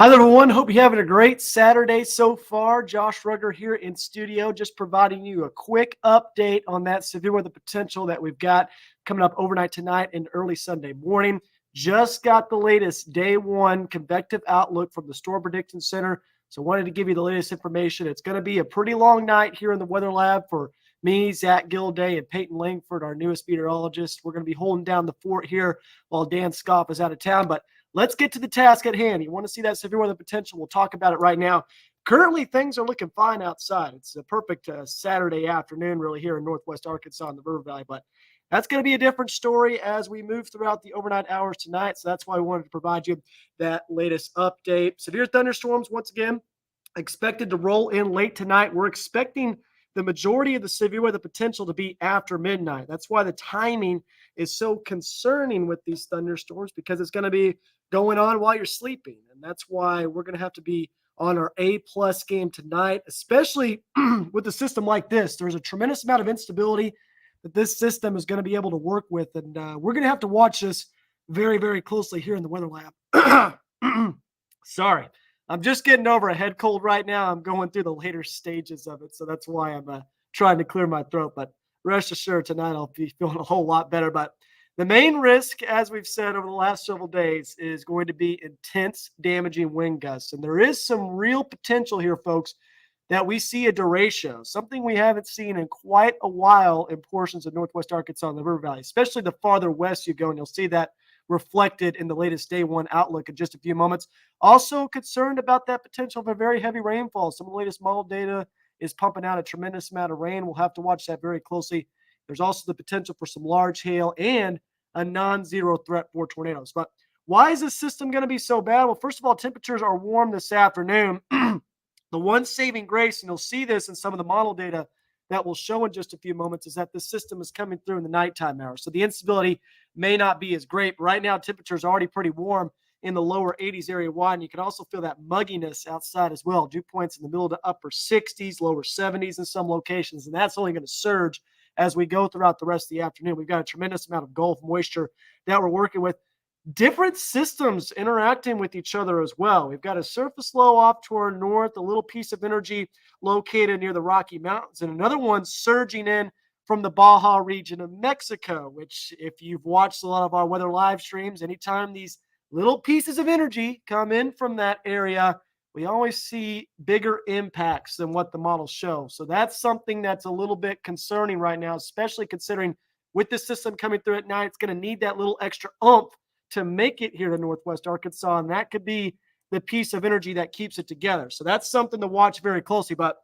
Hi there, everyone. Hope you're having a great Saturday so far. Josh Rugger here in studio, just providing you a quick update on that severe weather potential that we've got coming up overnight tonight and early Sunday morning. Just got the latest day one convective outlook from the Storm Prediction Center. So wanted to give you the latest information. It's going to be a pretty long night here in the Weather Lab for me, Zach Gilday, and Peyton Langford, our newest meteorologist. We're going to be holding down the fort here while Dan Scoff is out of town. But let's get to the task at hand. You want to see that severe weather potential? We'll talk about it right now. Currently, things are looking fine outside. It's a perfect Saturday afternoon, really, here in Northwest Arkansas in the River Valley. But that's going to be a different story as we move throughout the overnight hours tonight. So that's why we wanted to provide you that latest update. Severe thunderstorms, once again, expected to roll in late tonight. We're expecting the majority of the severe weather potential to be after midnight. That's why the timing is so concerning with these thunderstorms, because it's going to be going on while you're sleeping. And that's why we're going to have to be on our A-plus game tonight, especially with a system like this. There's a tremendous amount of instability that this system is going to be able to work with. And we're going to have to watch this very, very closely here in the Weather Lab. Sorry. I'm just getting over a head cold right now. I'm going through the later stages of it. So that's why I'm trying to clear my throat. But rest assured, tonight I'll be feeling a whole lot better. But the main risk, as we've said over the last several days, is going to be intense, damaging wind gusts. And there is some real potential here, folks, that we see a derecho, something we haven't seen in quite a while in portions of Northwest Arkansas and the River Valley, especially the farther west you go. And you'll see that reflected in the latest day one outlook in just a few moments. Also concerned about that potential of a very heavy rainfall. Some of the latest model data is pumping out a tremendous amount of rain. We'll have to watch that very closely. There's also the potential for some large hail and a non-zero threat for tornadoes. But why is this system going to be so bad? Well, first of all, temperatures are warm this afternoon. The one saving grace, and you'll see this in some of the model data that we'll show in just a few moments, is that the system is coming through in the nighttime hours. So the instability may not be as great. But right now, temperatures are already pretty warm in the lower 80s area wide. And you can also feel that mugginess outside as well. Dew points in the middle to upper 60s, lower 70s in some locations. And that's only going to surge as we go throughout the rest of the afternoon. We've got a tremendous amount of Gulf moisture that we're working with. Different systems interacting with each other as well. We've got a surface low off to our north, a little piece of energy located near the Rocky Mountains, and another one surging in from the Baja region of Mexico, which, if you've watched a lot of our weather live streams, anytime these little pieces of energy come in from that area, we always see bigger impacts than what the models show. So that's something that's a little bit concerning right now, especially considering with the system coming through at night, it's going to need that little extra oomph to make it here to Northwest Arkansas. And that could be the piece of energy that keeps it together. So that's something to watch very closely. But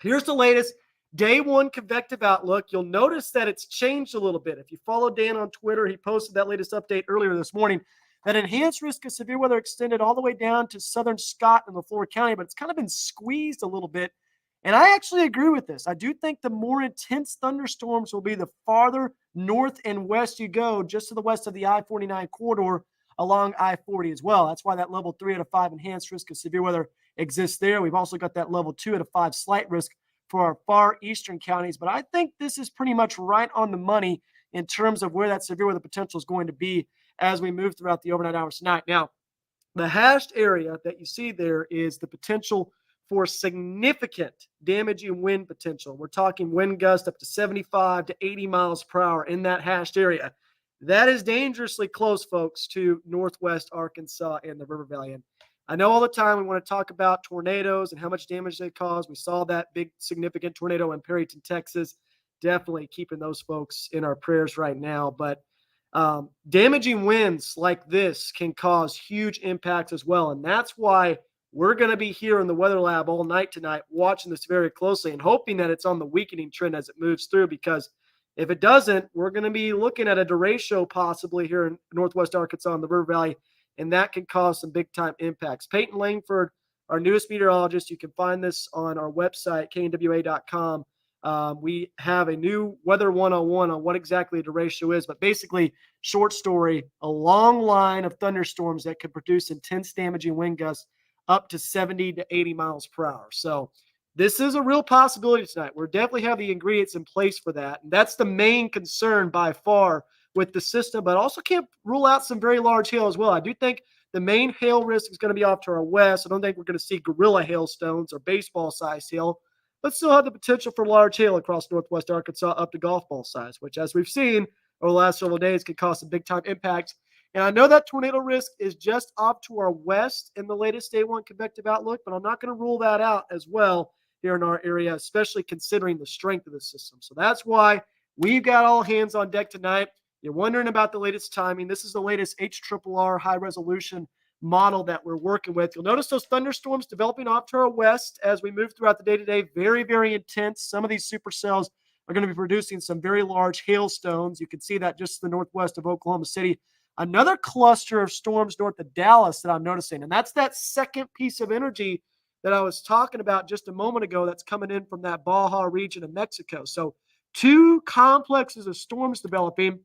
here's the latest day one convective outlook. You'll notice that it's changed a little bit. If you follow Dan on Twitter, he posted that latest update earlier this morning. That enhanced risk of severe weather extended all the way down to southern Scott and LaFleur County, but it's kind of been squeezed a little bit. And I actually agree with this. I do think the more intense thunderstorms will be the farther north and west you go, just to the west of the I-49 corridor along I-40 as well. That's why that level 3 out of 5 enhanced risk of severe weather exists there. We've also got that level 2 out of 5 slight risk for our far eastern counties. But I think this is pretty much right on the money in terms of where that severe weather potential is going to be as we move throughout the overnight hours tonight. Now, the hashed area that you see there is the potential for significant damaging wind potential. We're talking wind gusts up to 75 to 80 miles per hour in that hashed area. That is dangerously close, folks, to Northwest Arkansas and the River Valley. And I know all the time we want to talk about tornadoes and how much damage they cause. We saw that big significant tornado in Perryton, Texas. Definitely keeping those folks in our prayers right now. But damaging winds like this can cause huge impacts as well. And that's why we're going to be here in the Weather Lab all night tonight, watching this very closely and hoping that it's on the weakening trend as it moves through, because if it doesn't, we're going to be looking at a derecho possibly here in Northwest Arkansas and the River Valley, and that can cause some big-time impacts. Peyton Langford, our newest meteorologist, you can find this on our website, knwa.com. We have a new Weather 101 on what exactly a derecho is, but basically, short story, a long line of thunderstorms that could produce intense damaging wind gusts up to 70 to 80 miles per hour. So this is a real possibility tonight. We definitely have the ingredients in place for that. And that's the main concern by far with the system, but also can't rule out some very large hail as well. I do think the main hail risk is going to be off to our west. I don't think we're going to see gorilla hailstones or baseball-sized hail, but still have the potential for large hail across northwest Arkansas up to golf ball size, which, as we've seen over the last several days, could cause some big-time impacts. And I know that tornado risk is just off to our west in the latest day one convective outlook, but I'm not going to rule that out as well here in our area, especially considering the strength of the system. So that's why we've got all hands on deck tonight. You're wondering about the latest timing. This is the latest HRRR high resolution model that we're working with. You'll notice those thunderstorms developing off to our west as we move throughout the day today. Very, very intense. Some of these supercells are going to be producing some very large hailstones. You can see that just to the northwest of Oklahoma City. Another cluster of storms north of Dallas that I'm noticing, and that's that second piece of energy that I was talking about just a moment ago that's coming in from that Baja region of Mexico. So two complexes of storms developing.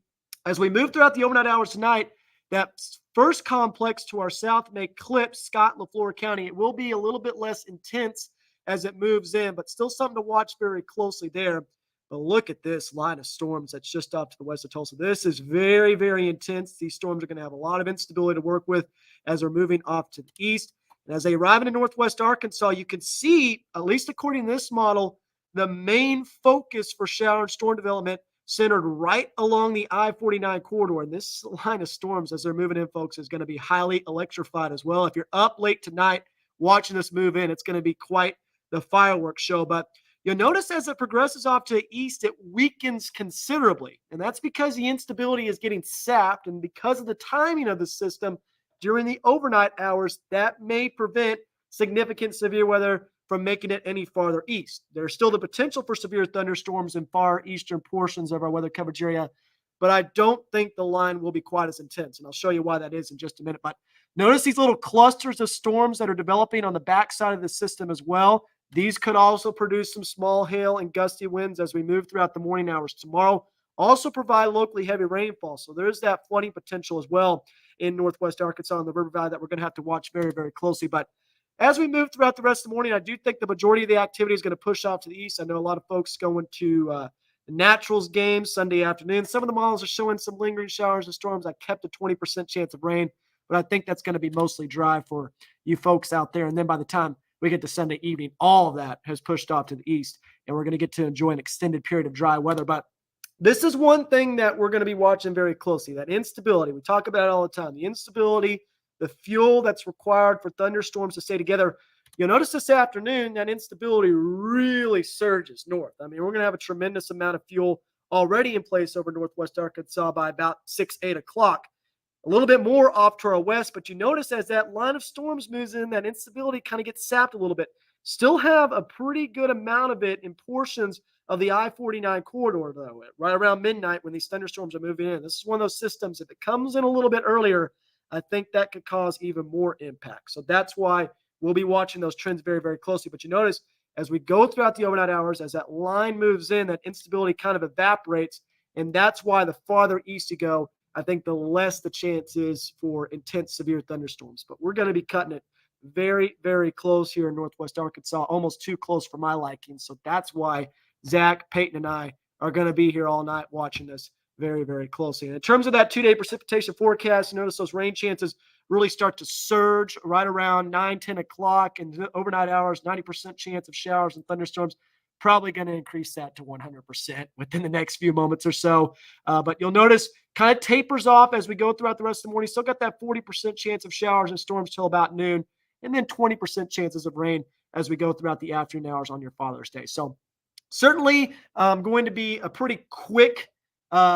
As we move throughout the overnight hours tonight, that first complex to our south may clip Scott and LaFleur County. It will be a little bit less intense as it moves in, but still something to watch very closely there. But look at this line of storms that's just off to the west of Tulsa. This is very, very intense. These storms are going to have a lot of instability to work with as they're moving off to the east. And as they arrive into northwest Arkansas, you can see, at least according to this model, the main focus for shower and storm development centered right along the I-49 corridor. And this line of storms, as they're moving in, folks, is going to be highly electrified as well. If you're up late tonight watching this move in, it's going to be quite the fireworks show. But you'll notice as it progresses off to the east, it weakens considerably. And that's because the instability is getting sapped. And because of the timing of the system during the overnight hours, that may prevent significant severe weather from making it any farther east. There's still the potential for severe thunderstorms in far eastern portions of our weather coverage area, but I don't think the line will be quite as intense. And I'll show you why that is in just a minute. But notice these little clusters of storms that are developing on the backside of the system as well. These could also produce some small hail and gusty winds as we move throughout the morning hours tomorrow. Also provide locally heavy rainfall. So there's that flooding potential as well in northwest Arkansas and the River Valley that we're going to have to watch very, very closely. But as we move throughout the rest of the morning, I do think the majority of the activity is going to push off to the east. I know a lot of folks going to the Naturals game Sunday afternoon. Some of the models are showing some lingering showers and storms. I kept a 20% chance of rain, but I think that's going to be mostly dry for you folks out there. And then by the time we get to Sunday evening, all of that has pushed off to the east, and we're going to get to enjoy an extended period of dry weather. But this is one thing that we're going to be watching very closely, that instability. We talk about it all the time, the instability, the fuel that's required for thunderstorms to stay together. You'll notice this afternoon that instability really surges north. I mean, we're going to have a tremendous amount of fuel already in place over northwest Arkansas by about 6, 8 o'clock. A little bit more off to our west, but you notice as that line of storms moves in, that instability kind of gets sapped a little bit. Still have a pretty good amount of it in portions of the I-49 corridor, though, right around midnight when these thunderstorms are moving in. This is one of those systems, if it comes in a little bit earlier, I think that could cause even more impact. So that's why we'll be watching those trends very, very closely. But you notice as we go throughout the overnight hours, as that line moves in, that instability kind of evaporates. And that's why the farther east you go, I think the less the chance is for intense, severe thunderstorms. But we're going to be cutting it very, very close here in northwest Arkansas, almost too close for my liking. So that's why Zach, Peyton, and I are going to be here all night watching this very, very closely. And in terms of that 2-day precipitation forecast, you notice those rain chances really start to surge right around 9, 10 o'clock. And the overnight hours, 90% chance of showers and thunderstorms. Probably going to increase that to 100% within the next few moments or so. But you'll notice kind of tapers off as we go throughout the rest of the morning. Still got that 40% chance of showers and storms till about noon, and then 20% chances of rain as we go throughout the afternoon hours on your Father's Day. So certainly going to be a pretty quick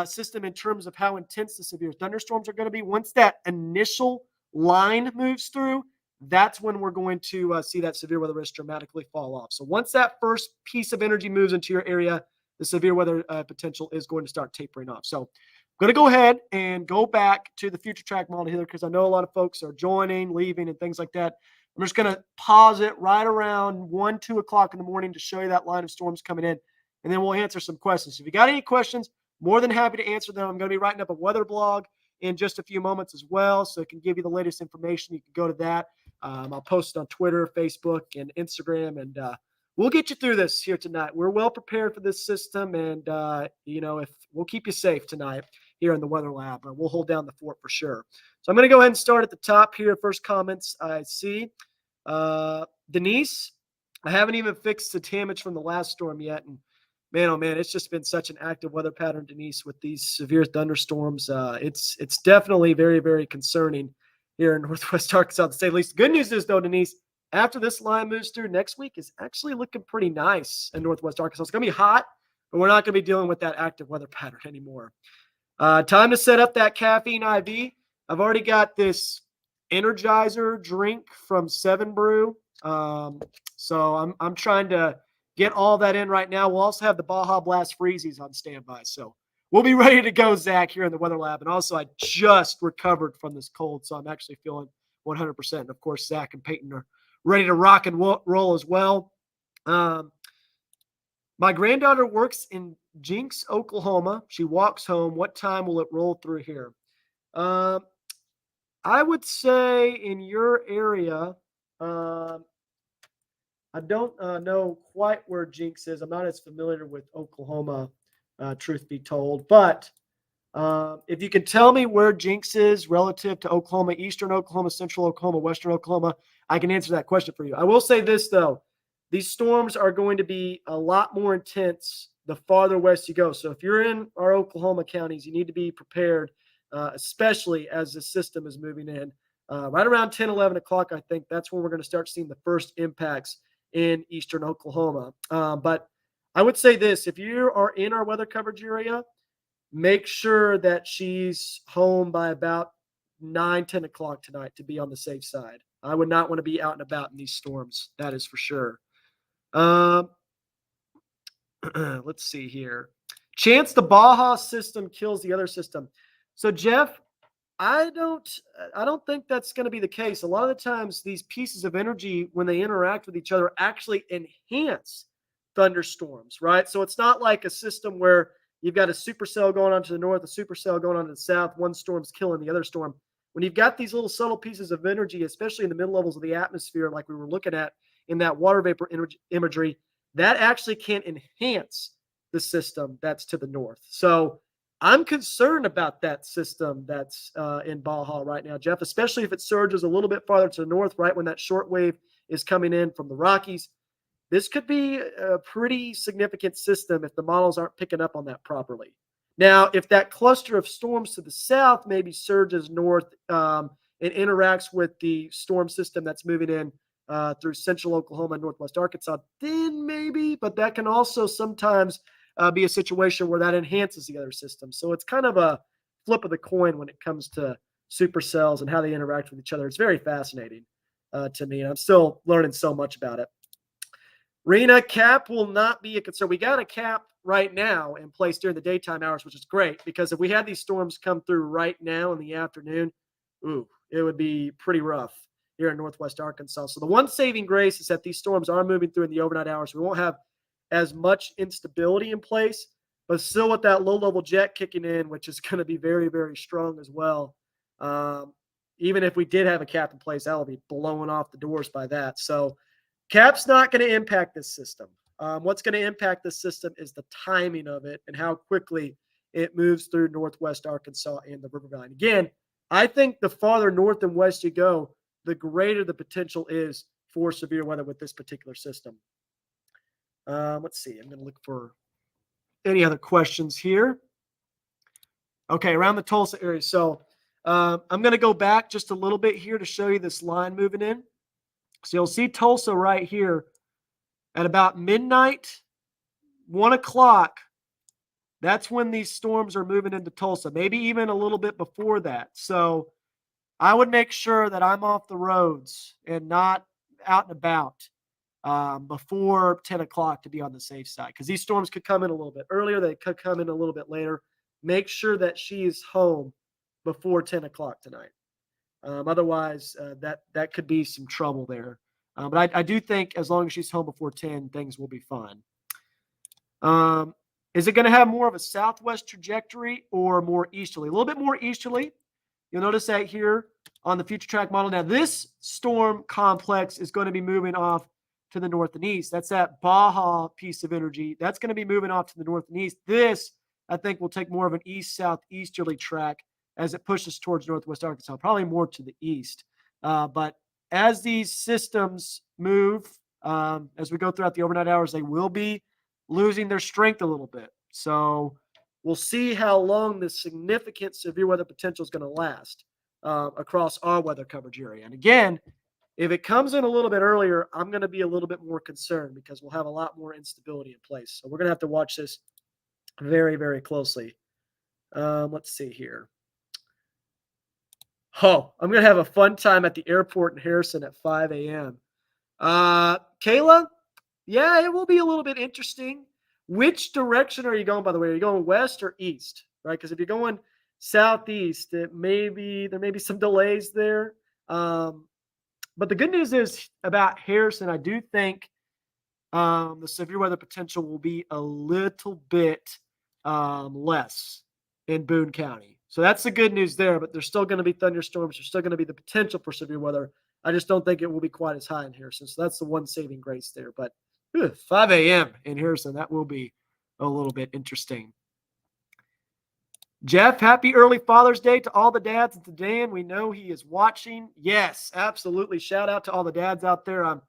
system in terms of how intense the severe thunderstorms are going to be. Once that initial line moves through, that's when we're going to see that severe weather risk dramatically fall off. So once that first piece of energy moves into your area, the severe weather potential is going to start tapering off. So I'm going to go ahead and go back to the future track model here because I know a lot of folks are joining, leaving, and things like that. I'm just going to pause it right around 1, 2 o'clock in the morning to show you that line of storms coming in, and then we'll answer some questions. If you got any questions, more than happy to answer them. I'm going to be writing up a weather blog in just a few moments as well, so it can give you the latest information. You can go to that. I'll post it on Twitter, Facebook, and Instagram, and we'll get you through this here tonight. We're well prepared for this system, and if we'll keep you safe tonight here in the Weather Lab. We'll hold down the fort for sure. So I'm going to go ahead and start at the top here. First comments I see. Denise, I haven't even fixed the damage from the last storm yet. And man, oh man, it's just been such an active weather pattern, Denise, with these severe thunderstorms. It's definitely very, very concerning here in Northwest Arkansas, to say the least. The good news is, though, Denise, after this line moves through, next week is actually looking pretty nice in Northwest Arkansas. It's going to be hot, but we're not going to be dealing with that active weather pattern anymore. Time to set up that caffeine IV. I've already got this Energizer drink from 7 Brew. So I'm trying to get all that in right now. We'll also have the Baja Blast Freezies on standby. So we'll be ready to go, Zach, here in the Weather Lab. And also, I just recovered from this cold, so I'm actually feeling 100%. And, of course, Zach and Peyton are ready to rock and roll as well. My granddaughter works in Jinx, Oklahoma. She walks home. What time will it roll through here? I would say in your area, I don't know quite where Jinx is. I'm not as familiar with Oklahoma, truth be told. But if you can tell me where Jinx is relative to Oklahoma, Eastern Oklahoma, Central Oklahoma, Western Oklahoma, I can answer that question for you. I will say this, though. These storms are going to be a lot more intense the farther west you go. So if you're in our Oklahoma counties, you need to be prepared, especially as the system is moving in. Right around 10, 11 o'clock, I think that's when we're going to start seeing the first impacts in eastern Oklahoma. But I would say this, if you are in our weather coverage area, make sure that she's home by about 9, 10 o'clock tonight to be on the safe side. I would not want to be out and about in these storms. That is for sure. Let's see here. Chance the Baja system kills the other system. So, Jeff, I don't think that's going to be the case. A lot of the times these pieces of energy, when they interact with each other, actually enhance thunderstorms, right? So it's not like a system where you've got a supercell going on to the north, a supercell going on to the south, one storm's killing the other storm. When you've got these little subtle pieces of energy, especially in the mid levels of the atmosphere, like we were looking at in that water vapor imagery, that actually can enhance the system that's to the north. So I'm concerned about that system that's in Baja right now, Jeff, especially if it surges a little bit farther to the north, right when that short wave is coming in from the Rockies. This could be a pretty significant system if the models aren't picking up on that properly. Now, if that cluster of storms to the south maybe surges north and interacts with the storm system that's moving in through central Oklahoma and northwest Arkansas, then maybe, but that can also sometimes be a situation where that enhances the other system. So it's kind of a flip of the coin when it comes to supercells and how they interact with each other. It's very fascinating to me, and I'm still learning so much about it. Rena, cap will not be a concern. We got a cap right now in place during the daytime hours, which is great, because if we had these storms come through right now in the afternoon, it would be pretty rough here in northwest Arkansas. So the one saving grace is that these storms are moving through in the overnight hours. We won't have as much instability in place, but still with that low-level jet kicking in, which is going to be very, very strong as well. Even if we did have a cap in place, that will be blowing off the doors by that. So cap's not going to impact this system. What's going to impact this system is the timing of it and how quickly it moves through northwest Arkansas and the River Valley. And again, I think the farther north and west you go, the greater the potential is for severe weather with this particular system. Let's see. I'm going to look for any other questions here. Okay, around the Tulsa area. So I'm going to go back just a little bit here to show you this line moving in. So you'll see Tulsa right here at about midnight, 1 o'clock. That's when these storms are moving into Tulsa, maybe even a little bit before that. So I would make sure that I'm off the roads and not out and about before 10 o'clock to be on the safe side, because these storms could come in a little bit earlier. They could come in a little bit later. Make sure that she is home before 10 o'clock tonight. Otherwise, that could be some trouble there. But I do think as long as she's home before 10, things will be fine. Is it going to have more of a southwest trajectory or more easterly? A little bit more easterly. You'll notice that here on the future track model. Now, this storm complex is going to be moving off to the north and east. That's that Baja piece of energy. That's going to be moving off to the north and east. This I think will take more of an east-southeasterly track as it pushes towards northwest Arkansas, probably more to the east. But as these systems move, as we go throughout the overnight hours, they will be losing their strength a little bit. So we'll see how long this significant severe weather potential is going to last across our weather coverage area. And again, if it comes in a little bit earlier, I'm going to be a little bit more concerned because we'll have a lot more instability in place. So we're going to have to watch this very, very closely. Let's see here. Oh, I'm going to have a fun time at the airport in Harrison at 5 a.m. Kayla, yeah, it will be a little bit interesting. Which direction are you going, by the way? Are you going west or east? Right? Because if you're going southeast, there may be some delays there. But the good news is about Harrison, I do think the severe weather potential will be a little bit less in Boone County. So that's the good news there, but there's still going to be thunderstorms. There's still going to be the potential for severe weather. I just don't think it will be quite as high in Harrison. So that's the one saving grace there. But 5 a.m. in Harrison, that will be a little bit interesting. Jeff, happy early Father's Day to all the dads and to Dan. We know he is watching. Yes, absolutely. Shout out to all the dads out there. I'm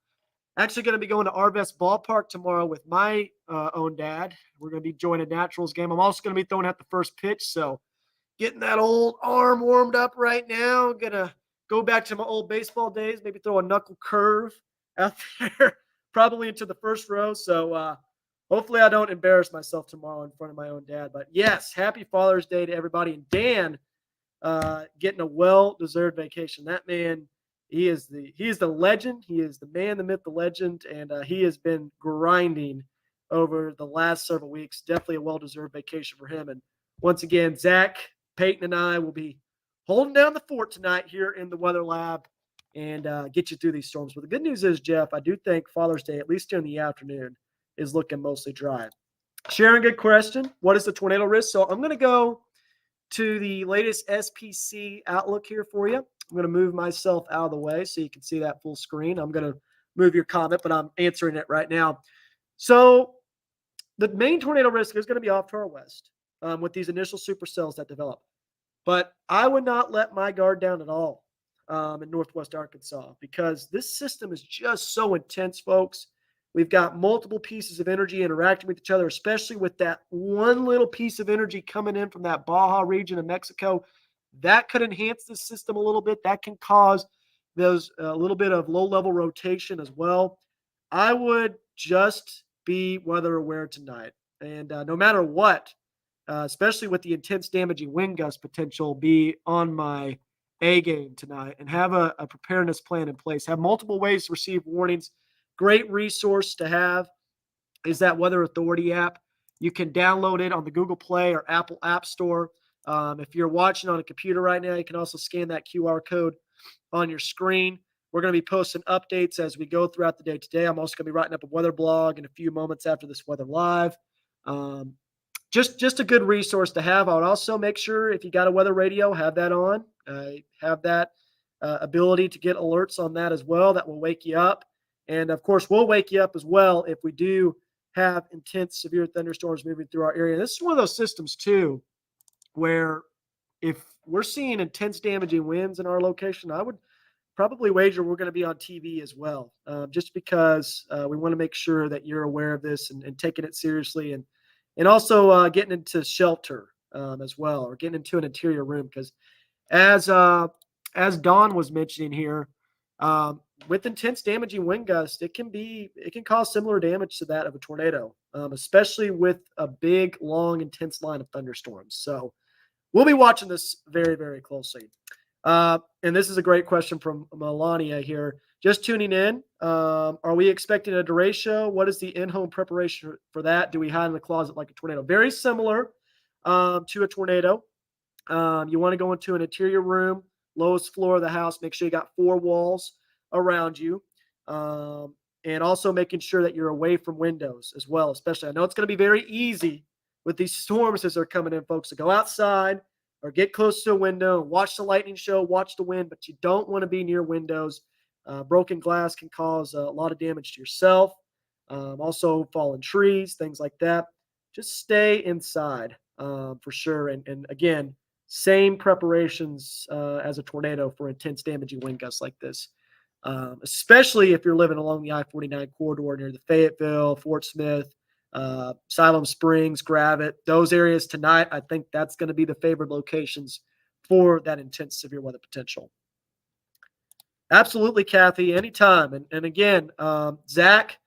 actually going to be going to Arvest Ballpark tomorrow with my own dad. We're going to be joining a Naturals game. I'm also going to be throwing out the first pitch. So getting that old arm warmed up right now. Going to go back to my old baseball days, maybe throw a knuckle curve out there, probably into the first row. So hopefully I don't embarrass myself tomorrow in front of my own dad. But yes, happy Father's Day to everybody. And Dan getting a well-deserved vacation. That man, he is the legend. He is the man, the myth, the legend, and he has been grinding over the last several weeks. Definitely a well-deserved vacation for him. And once again, Zach, Peyton, and I will be holding down the fort tonight here in the Weather Lab and get you through these storms. But the good news is, Jeff, I do think Father's Day, at least during the afternoon, is looking mostly dry. Sharon, good question. What is the tornado risk? So I'm going to go to the latest SPC outlook here for you. I'm going to move myself out of the way so you can see that full screen. I'm going to move your comment, but I'm answering it right now. So the main tornado risk is going to be off to our west with these initial supercells that develop. But I would not let my guard down at all in northwest Arkansas because this system is just so intense, folks. We've got multiple pieces of energy interacting with each other, especially with that one little piece of energy coming in from that Baja region of Mexico. That could enhance the system a little bit. That can cause those a little bit of low-level rotation as well. I would just be weather aware tonight. And no matter what, especially with the intense damaging wind gust potential, be on my A game tonight and have a preparedness plan in place. Have multiple ways to receive warnings. Great resource to have is that Weather Authority app. You can download it on the Google Play or Apple App Store. If you're watching on a computer right now, you can also scan that QR code on your screen. We're going to be posting updates as we go throughout the day today. I'm also going to be writing up a weather blog in a few moments after this Weather Live. Just a good resource to have. I would also make sure if you got a weather radio, have that on. Have that ability to get alerts on that as well. That will wake you up. And, of course, we'll wake you up as well if we do have intense, severe thunderstorms moving through our area. This is one of those systems, too, where if we're seeing intense damaging winds in our location, I would probably wager we're going to be on TV as well, just because we want to make sure that you're aware of this and taking it seriously and also getting into shelter as well, or getting into an interior room. Because as Don was mentioning here, with intense damaging wind gusts, it can cause similar damage to that of a tornado, especially with a big, long, intense line of thunderstorms. So we'll be watching this very, very closely. And this is a great question from Melania here. Just tuning in. Are we expecting a derecho? What is the in-home preparation for that? Do we hide in the closet like a tornado? Very similar to a tornado. You want to go into an interior room, lowest floor of the house. Make sure you got 4 walls around you. And also making sure that you're away from windows as well, especially. I know it's going to be very easy with these storms as they're coming in, folks, to go outside or get close to a window and watch the lightning show, watch the wind, but you don't want to be near windows. Broken glass can cause a lot of damage to yourself. Also fallen trees, things like that. Just stay inside. for sure. And again, same preparations as a tornado for intense damaging wind gusts like this, especially if you're living along the I-49 corridor near the Fayetteville, Fort Smith, Siloam Springs, Gravette, those areas tonight. I think that's going to be the favored locations for that intense severe weather potential. Absolutely, Kathy, anytime. And again, Zach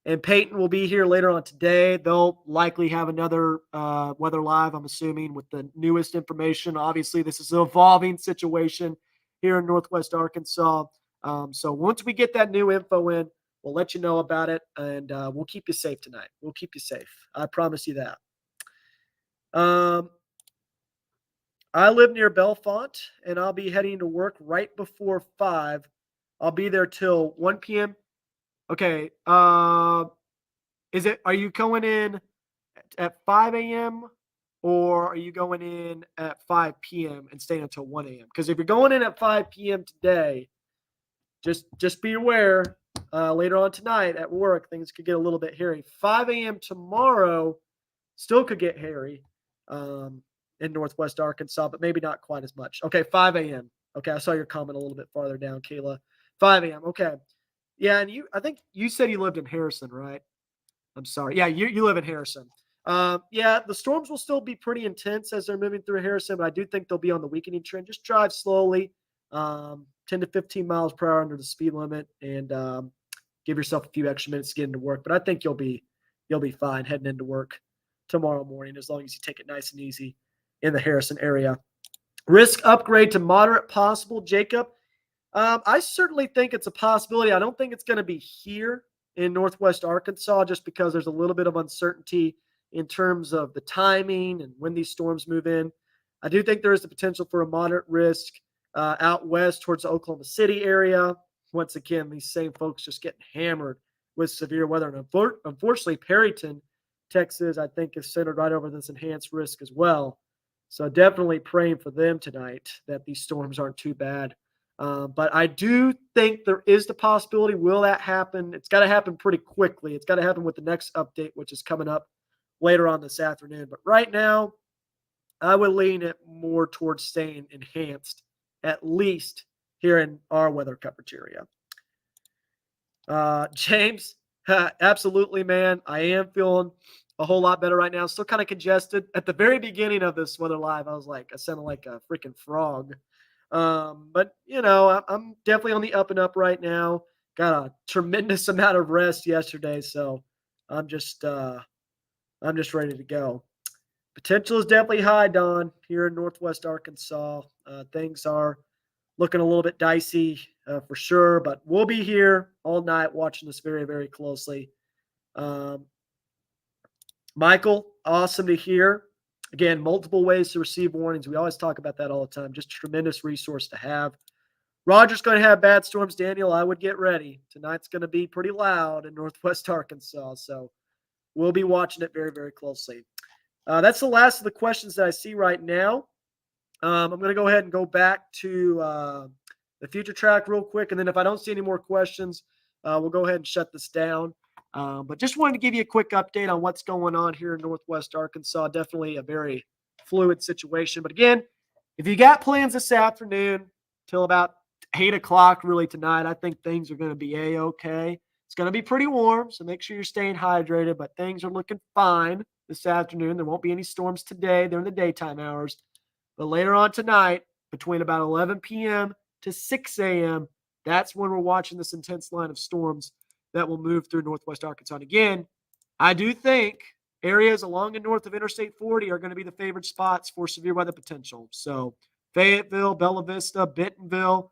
and Peyton will be here later on today. They'll likely have another Weather Live, I'm assuming, with the newest information. Obviously, this is an evolving situation here in Northwest Arkansas. So once we get that new info in, we'll let you know about it, and we'll keep you safe tonight. We'll keep you safe. I promise you that. I live near Bellefonte, and I'll be heading to work right before 5. I'll be there till 1 p.m. Okay. Are you going in at 5 a.m. or are you going in at 5 p.m. and staying until 1 a.m.? Because if you're going in at 5 p.m. today, just be aware later on tonight at work, things could get a little bit hairy. 5 a.m. tomorrow still could get hairy in Northwest Arkansas, but maybe not quite as much. Okay, 5 a.m. Okay, I saw your comment a little bit farther down, Kayla. 5 a.m. Okay. Yeah, and I think you said you lived in Harrison, right? I'm sorry. Yeah, you live in Harrison. Yeah, the storms will still be pretty intense as they're moving through Harrison, but I do think they'll be on the weakening trend. Just drive slowly, 10 to 15 miles per hour under the speed limit, and give yourself a few extra minutes to get into work. But I think you'll be fine heading into work tomorrow morning as long as you take it nice and easy in the Harrison area. Risk upgrade to moderate possible, Jacob. I certainly think it's a possibility. I don't think it's going to be here in Northwest Arkansas just because there's a little bit of uncertainty in terms of the timing and when these storms move in. I do think there is the potential for a moderate risk out west towards the Oklahoma City area. Once again, these same folks just getting hammered with severe weather. And unfortunately, Perryton, Texas, I think is centered right over this enhanced risk as well. So definitely praying for them tonight that these storms aren't too bad. But I do think there is the possibility. Will that happen? It's got to happen pretty quickly. It's got to happen with the next update, which is coming up later on this afternoon. But right now, I would lean it more towards staying enhanced, at least here in our weather coverage area. James, absolutely, man. I am feeling a whole lot better right now. Still kind of congested. At the very beginning of this weather live, I sounded like a freaking frog. But I'm definitely on the up and up right now. Got a tremendous amount of rest yesterday, so I'm just ready to go. Potential is definitely high, Don, here in Northwest Arkansas. Things are looking a little bit dicey for sure, but we'll be here all night watching this very, very closely. Michael, awesome to hear. Again, multiple ways to receive warnings. We always talk about that all the time. Just a tremendous resource to have. Roger's going to have bad storms, Daniel. I would get ready. Tonight's going to be pretty loud in Northwest Arkansas, so we'll be watching it very, very closely. That's the last of the questions that I see right now. I'm going to go ahead and go back to the future track real quick, and then if I don't see any more questions, we'll go ahead and shut this down. But just wanted to give you a quick update on what's going on here in Northwest Arkansas. Definitely a very fluid situation. But again, if you got plans this afternoon till about 8 o'clock really tonight, I think things are going to be A-okay. It's going to be pretty warm, so make sure you're staying hydrated, but things are looking fine this afternoon. There won't be any storms today. They're in the daytime hours. But later on tonight, between about 11 p.m. to 6 a.m., that's when we're watching this intense line of storms that will move through Northwest Arkansas. And again, I do think areas along and north of Interstate 40 are going to be the favored spots for severe weather potential. So Fayetteville, Bella Vista, Bentonville,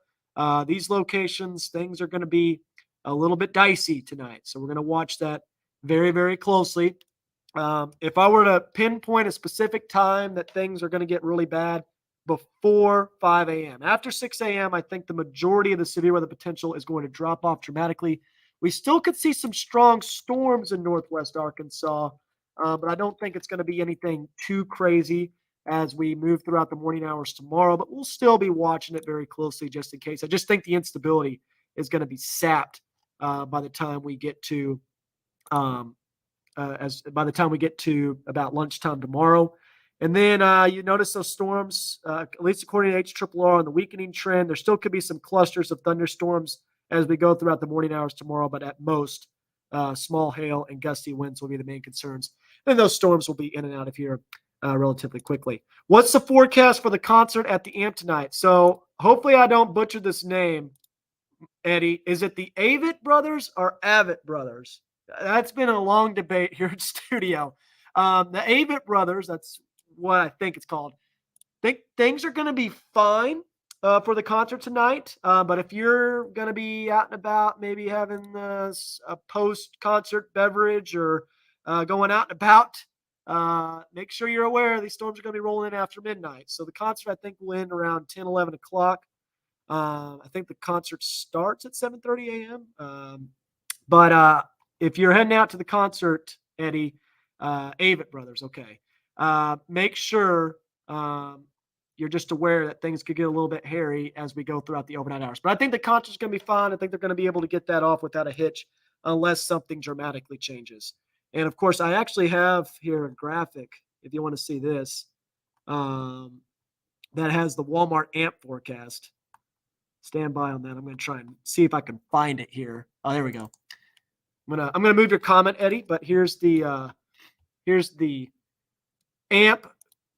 these locations, things are going to be a little bit dicey tonight. So we're going to watch that very, very closely. If I were to pinpoint a specific time that things are going to get really bad, before 5 a.m. After 6 a.m., I think the majority of the severe weather potential is going to drop off dramatically. We still could see some strong storms in Northwest Arkansas, but I don't think it's going to be anything too crazy as we move throughout the morning hours tomorrow, but we'll still be watching it very closely just in case. I just think the instability is going to be sapped by the time we get to about lunchtime tomorrow. And then you notice those storms, at least according to HRRR, on the weakening trend. There still could be some clusters of thunderstorms as we go throughout the morning hours tomorrow, but at most, small hail and gusty winds will be the main concerns. And those storms will be in and out of here relatively quickly. What's the forecast for the concert at the Amp tonight? So hopefully I don't butcher this name, Eddie. Is it the Avett brothers or Avett brothers? That's been a long debate here in studio. The Avett brothers, that's what I think it's called. Think things are going to be fine for the concert tonight. But if you're going to be out and about, maybe having a post-concert beverage or going out and about, make sure you're aware these storms are going to be rolling in after midnight. So the concert, I think, will end around 10, 11 o'clock. I think the concert starts at 7:30 a.m. But if you're heading out to the concert, Eddie, Avett Brothers, okay, make sure you're just aware that things could get a little bit hairy as we go throughout the overnight hours. But I think the concert's going to be fine. I think they're going to be able to get that off without a hitch unless something dramatically changes. And, of course, I actually have here a graphic, if you want to see this, that has the Walmart amp forecast. Stand by on that. I'm going to try and see if I can find it here. Oh, there we go. I'm gonna move your comment, Eddie, but here's the amp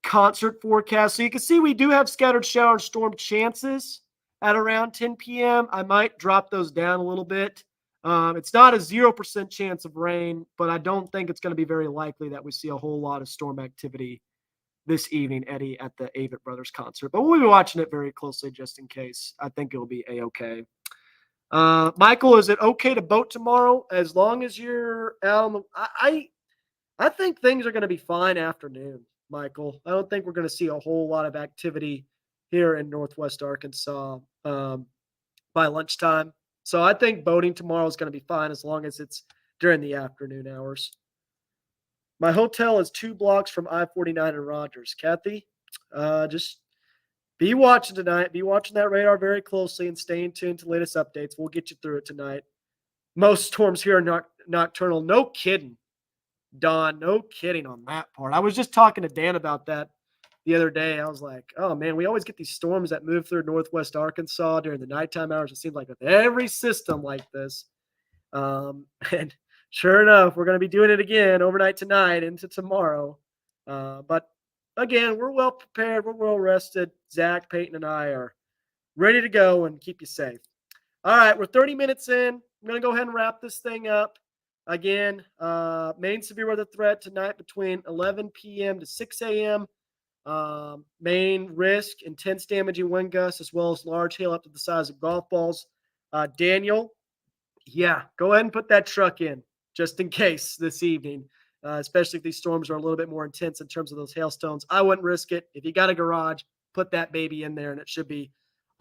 concert forecast. So you can see we do have scattered shower and storm chances at around 10 p.m. I might drop those down a little bit. It's not a 0% chance of rain, but I don't think it's going to be very likely that we see a whole lot of storm activity this evening, Eddie, at the Avett Brothers concert. But we'll be watching it very closely just in case. I think it'll be A-okay. Michael, is it okay to boat tomorrow as long as you're out on the I think things are going to be fine afternoon, Michael. I don't think we're going to see a whole lot of activity here in Northwest Arkansas by lunchtime. So I think boating tomorrow is going to be fine as long as it's during the afternoon hours. My hotel is 2 blocks from I-49 and Rogers. Kathy, just be watching tonight. Be watching that radar very closely and staying tuned to the latest updates. We'll get you through it tonight. Most storms here are nocturnal. No kidding, Don. No kidding on that part. I was just talking to Dan about that the other day. I was like, oh, man, we always get these storms that move through Northwest Arkansas during the nighttime hours. It seems like with every system like this. And sure enough, we're going to be doing it again overnight tonight into tomorrow. But again, we're well prepared. We're well rested. Zach, Peyton, and I are ready to go and keep you safe. All right, we're 30 minutes in. I'm going to go ahead and wrap this thing up. Again, main severe weather threat tonight between 11 p.m. to 6 a.m. Main risk, intense damaging wind gusts, as well as large hail up to the size of golf balls. Daniel, yeah, go ahead and put that truck in just in case this evening, especially if these storms are a little bit more intense in terms of those hailstones. I wouldn't risk it. If you got a garage, put that baby in there and it should be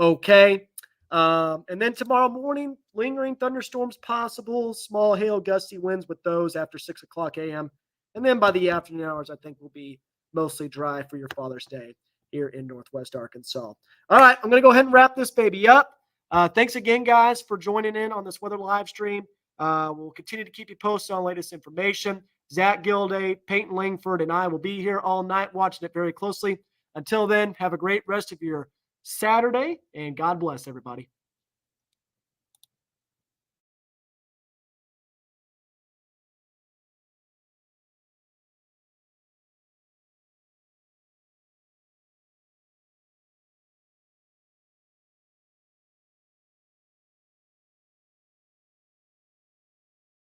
okay. And then tomorrow morning, lingering thunderstorms possible, small hail, gusty winds with those after 6 o'clock a.m. And then by the afternoon hours, I think will be mostly dry for your Father's Day here in Northwest Arkansas. All right, I'm going to go ahead and wrap this baby up. Thanks again, guys, for joining in on this weather live stream. We'll continue to keep you posted on latest information. Zach Gilday, Peyton Langford, and I will be here all night watching it very closely. Until then, have a great rest of your Saturday, and God bless everybody.